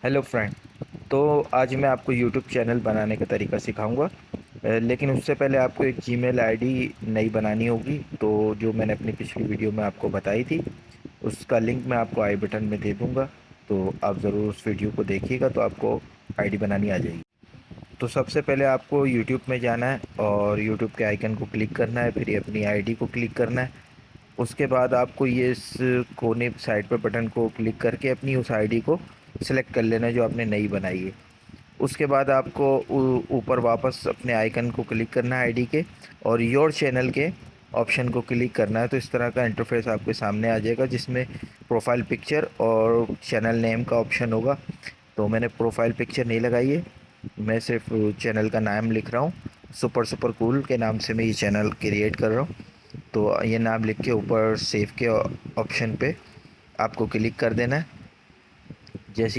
Hello friend. तो आज मैं आपको यूट्यूब चैनल बनाने का तरीका सिखाऊंगा। लेकिन उससे पहले आपको एक जीमेल आईडी नई बनानी होगी। तो जो मैंने अपनी पिछली वीडियो में आपको बताई थी, उसका लिंक मैं आपको आई बटन में दे दूंगा। तो आप ज़रूर उस वीडियो को देखिएगा, तो आपको आईडी बनानी आ जाएगी। तो सबसे पहले आपको यूट्यूब में जाना है और यूट्यूब के आइकन को क्लिक करना है, फिर ये अपनी आईडी को क्लिक करना है। उसके बाद आपको ये इस कोने साइड पर बटन को क्लिक करके अपनी उस आईडी को सिलेक्ट कर लेना है जो आपने नई बनाई है। उसके बाद आपको ऊपर वापस अपने आइकन को क्लिक करना है आईडी के, और योर चैनल के ऑप्शन को क्लिक करना है। तो इस तरह का इंटरफेस आपके सामने आ जाएगा, जिसमें प्रोफाइल पिक्चर और चैनल नेम का ऑप्शन होगा। तो मैंने प्रोफाइल पिक्चर नहीं लगाई है, मैं सिर्फ चैनल का नाम लिख रहा हूँ। सुपर सुपर कूल के नाम से मैं ये चैनल क्रिएट कर रहा हूँ। तो ये नाम लिख के ऊपर सेव के ऑप्शन पे आपको क्लिक कर देना है। जैसे